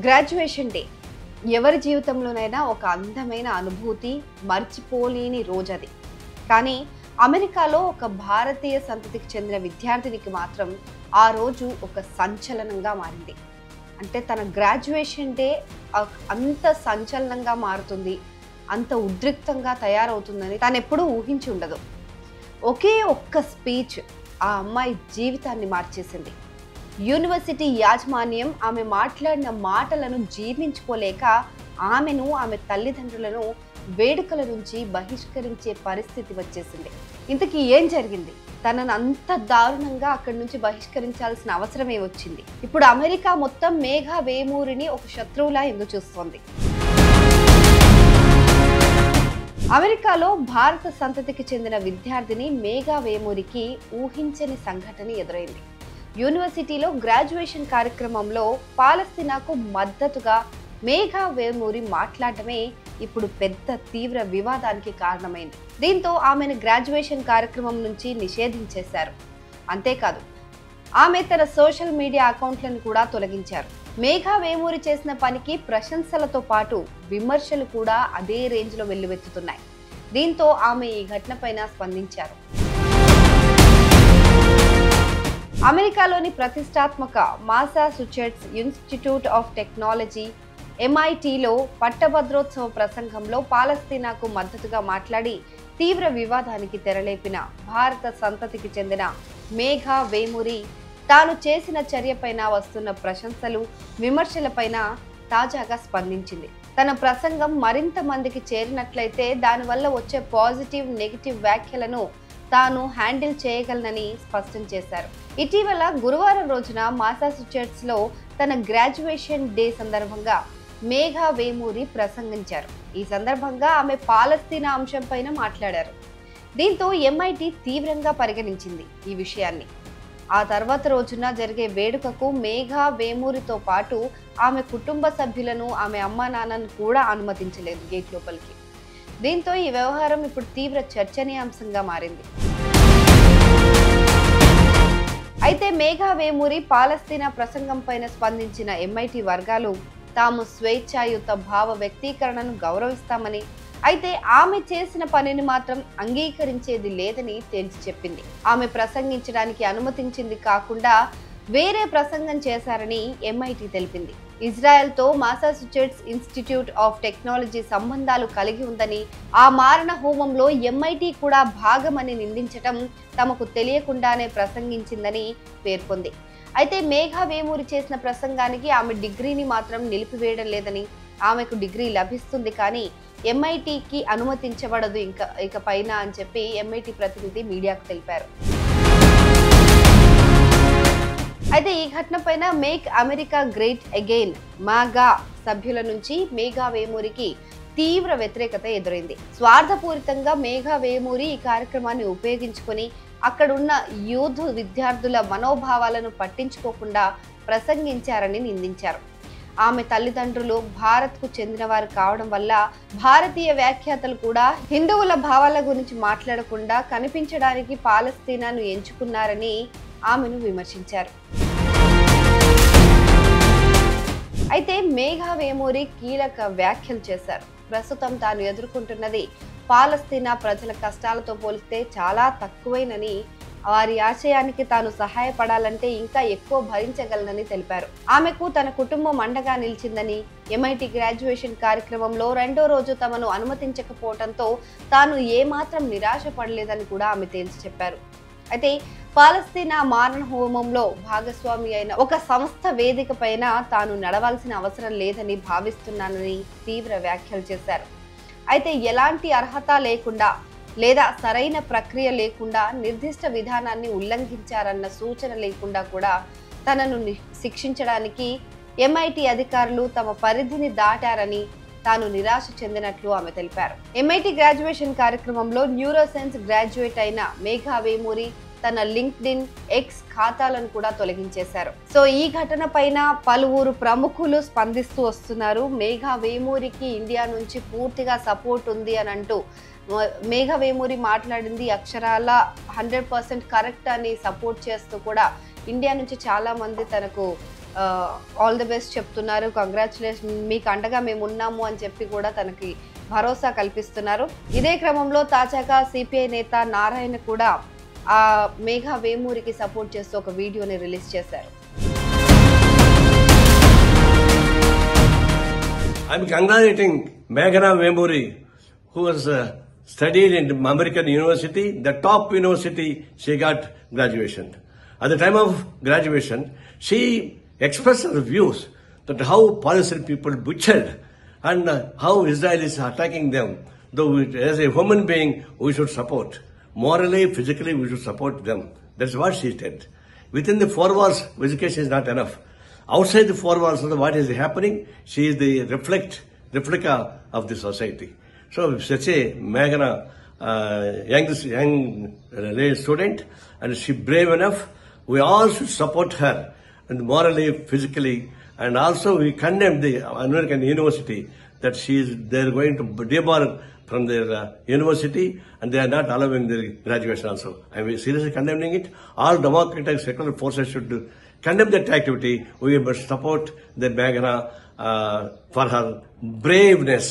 Graduation day ఎవరి జీవితంలోనైనా ఒక అందమైన అనుభూతి, మర్చిపోలేని రోజది. కానీ అమెరికాలో ఒక భారతీయ సంతతికి చెందిన విద్యార్థినికి మాత్రం ఆ రోజు ఒక సంచలనంగా మారింది. అంటే తన గ్రాడ్యుయేషన్ డే అంత సంచలనంగా మారుతుంది, అంత ఉద్రిక్తంగా తయారవుతుందని తను ఎప్పుడూ ఊహించి ఉండదు. ఒకే ఒక్క స్పీచ్ ఆ అమ్మాయి జీవితాన్ని మార్చేసింది. యూనివర్సిటీ యాజమాన్యం ఆమె మాట్లాడిన మాటలను జీర్ణించుకోలేక ఆమెను, ఆమె తల్లిదండ్రులను వేడుకల నుంచి బహిష్కరించే పరిస్థితి వచ్చేసింది. ఇంతకీ ఏం జరిగింది? తనను అంత దారుణంగా అక్కడి నుంచి బహిష్కరించాల్సిన అవసరమే వచ్చింది. ఇప్పుడు అమెరికా మొత్తం మేఘా వేమూరిని ఒక శత్రువులా ఎందుకు చూస్తోంది? అమెరికాలో భారత సంతతికి చెందిన విద్యార్థిని మేఘా వేమూరికి ఊహించని సంఘటన ఎదురైంది. యూనివర్సిటీలో గ్రాడ్యుయేషన్ కార్యక్రమంలో పాలస్తీనాకు మద్దతుగా మేఘా వేమూరి మాట్లాడటమే ఇప్పుడు పెద్ద తీవ్ర వివాదానికి కారణమైంది. దీంతో ఆమెను గ్రాడ్యుయేషన్ కార్యక్రమం నుంచి నిషేధించేశారు. అంతేకాదు, ఆమె తన సోషల్ మీడియా అకౌంట్లను కూడా తొలగించారు. మేఘా వేమూరి చేసిన పనికి ప్రశంసలతో పాటు విమర్శలు కూడా అదే రేంజ్లో వెల్లువెత్తుతున్నాయి. దీంతో ఆమె ఈ ఘటనపైన స్పందించారు. అమెరికాలోని ప్రతిష్టాత్మక మాసాచుసెట్స్ ఇన్స్టిట్యూట్ ఆఫ్ టెక్నాలజీ MITలో పట్టభద్రోత్సవ ప్రసంగంలో పాలస్తీనాకు మద్దతుగా మాట్లాడి తీవ్ర వివాదానికి తెరలేపిన భారత సంతతికి చెందిన మేఘా వేమూరి తాను చేసిన చర్యపైన వస్తున్న ప్రశంసలు, విమర్శలపైన తాజాగా స్పందించింది. తన ప్రసంగం మరింత మందికి చేరినట్లయితే దానివల్ల వచ్చే పాజిటివ్, నెగిటివ్ వ్యాఖ్యలను తాను హ్యాండిల్ చేయగలనని స్పష్టం చేశారు. ఇటీవల గురువారం రోజున మాసాచుసెట్స్లో తన గ్రాడ్యుయేషన్ డే సందర్భంగా మేఘా వేమూరి ప్రసంగించారు. ఈ సందర్భంగా ఆమె పాలస్తీనా అంశంపైన మాట్లాడారు. దీంతో MIT తీవ్రంగా పరిగణించింది ఈ విషయాన్ని. ఆ తర్వాత రోజున జరిగే వేడుకకు మేఘా వేమూరితో పాటు ఆమె కుటుంబ సభ్యులను, ఆమె అమ్మా నాన్నను కూడా అనుమతించలేదు గేట్ లోపలికి. దీంతో ఈ వ్యవహారం ఇప్పుడు తీవ్ర చర్చనీయాంశంగా మారింది. అయితే మేఘా వేమూరి పాలస్తీనా ప్రసంగం పైన స్పందించిన MIT వర్గాలు తాము స్వేచ్ఛాయుత భావ వ్యక్తీకరణను గౌరవిస్తామని, అయితే ఆమె చేసిన పనిని మాత్రం అంగీకరించేది లేదని తేల్చి చెప్పింది. ఆమె ప్రసంగించడానికి అనుమతించింది కాకుండా వేరే ప్రసంగం చేశారని MIT తెలిపింది. ఇజ్రాయెల్తో మాసాచుసెట్స్ ఇన్స్టిట్యూట్ ఆఫ్ టెక్నాలజీ సంబంధాలు కలిగి ఉందని, ఆ మారణ హోమంలో MIT కూడా భాగమని నిందించటం తమకు తెలియకుండానే ప్రసంగించిందని పేర్కొంది. అయితే మేఘా వేమూరి చేసిన ప్రసంగానికి ఆమె డిగ్రీని మాత్రం నిలిపివేయడం లేదని, ఆమెకు డిగ్రీ లభిస్తుంది కానీ MITకి అనుమతించబడదు ఇకపైన అని చెప్పి MIT ప్రతినిధి మీడియాకు తెలిపారు. అయితే ఈ ఘటన పైన make America great again MAGA సభ్యుల నుంచి మేఘా వేమూరికి తీవ్ర వ్యతిరేకత ఎదురైంది. స్వార్థపూరితంగా మేఘా వేమూరి ఈ కార్యక్రమాన్ని ఉపయోగించుకొని అక్కడున్న యూత్ విద్యార్థుల మనోభావాలను పట్టించుకోకుండా ప్రసంగించారని నిందించారు. ఆమె తల్లిదండ్రులు భారత్కు చెందినవారు కావడం వల్ల భారతీయ వ్యాఖ్యాతలు కూడా హిందువుల భావాల గురించి మాట్లాడకుండా కనిపించడానికి పాలస్తీనాను ఎంచుకున్నారని ఆమెను విమర్శించారు. అయితే మేఘా వేమూరి కీలక వ్యాఖ్యలు చేశారు. ప్రస్తుతం తాను ఎదుర్కొంటున్నది పాలస్తీనా ప్రజల కష్టాలతో పోలిస్తే చాలా తక్కువేనని, వారి ఆశయానికి తాను సహాయపడాలంటే ఇంకా ఎక్కువ భరించగలనని తెలిపారు. ఆమెకు తన కుటుంబం అండగా నిలిచిందని, MIT గ్రాడ్యుయేషన్ కార్యక్రమంలో రెండో రోజు తమను అనుమతించకపోవడంతో తాను ఏమాత్రం నిరాశపడలేదని కూడా ఆమె తేల్చి చెప్పారు. అయితే పాలస్తీనా మారణ హోమంలో భాగస్వామి అయిన ఒక సంస్థ వేదిక పైన తాను నడవాల్సిన అవసరం లేదని భావిస్తున్నానని తీవ్ర వ్యాఖ్యలు చేశారు. అయితే ఎలాంటి అర్హత లేకుండా లేదా సరైన ప్రక్రియ లేకుండా, నిర్దిష్ట విధానాన్ని ఉల్లంఘించారన్న సూచన లేకుండా కూడా తనను శిక్షించడానికి MIT అధికారులు తమ పరిధిని దాటారని తాను నిరాశ చెందినట్లు ఆమె తెలిపారు. MIT గ్రాడ్యుయేషన్ కార్యక్రమంలో న్యూరోసైన్స్ గ్రాడ్యుయేట్ అయిన మేఘా వేమూరి తన LinkedIn X ఖాతాలను కూడా తొలగించేశారు. సో ఈ ఘటన పైన పలువురు ప్రముఖులు స్పందిస్తూ వస్తున్నారు. మేఘా వేమూరికి ఇండియా నుంచి పూర్తిగా సపోర్ట్ ఉంది అని అంటూ మేఘా వేమూరి మాట్లాడింది అక్షరాల 100% కరెక్ట్ అని సపోర్ట్ చేస్తూ కూడా ఇండియా నుంచి చాలా మంది తనకు ఆల్ ది బెస్ట్ చెప్తున్నారు. కంగ్రాచులేషన్, మీకు అండగా మేము ఉన్నాము అని చెప్పి కూడా తనకి భరోసా కల్పిస్తున్నారు. ఇదే క్రమంలో తాజాగా సిపిఐ నేత నారాయణ కూడా ఆ మేఘా వేమూరికి సపోర్ట్ చేస్తూ ఒక వీడియోని రిలీజ్ చేశారు. I'm congratulating Meghana Vemuri, who was studied in American University, the top university. She got graduation. At the time of graduation, she expressed her views that how Palestinian people butchered and how Israel is attacking them. Though as a human being, we should support. Morally, physically, we should support them. That's what she said. Within the four walls, education is not enough. Outside the four walls of what is happening, she is the replica of the society. So such a Meghana, young student, and she brave enough. We all should support her, and morally, physically, and also we condemn the American University that they are going to debar from their university, and they are not allowing their graduation also. I am seriously condemning it. All democratic secular forces should condemn that activity. We must support the Meghana for her braveness.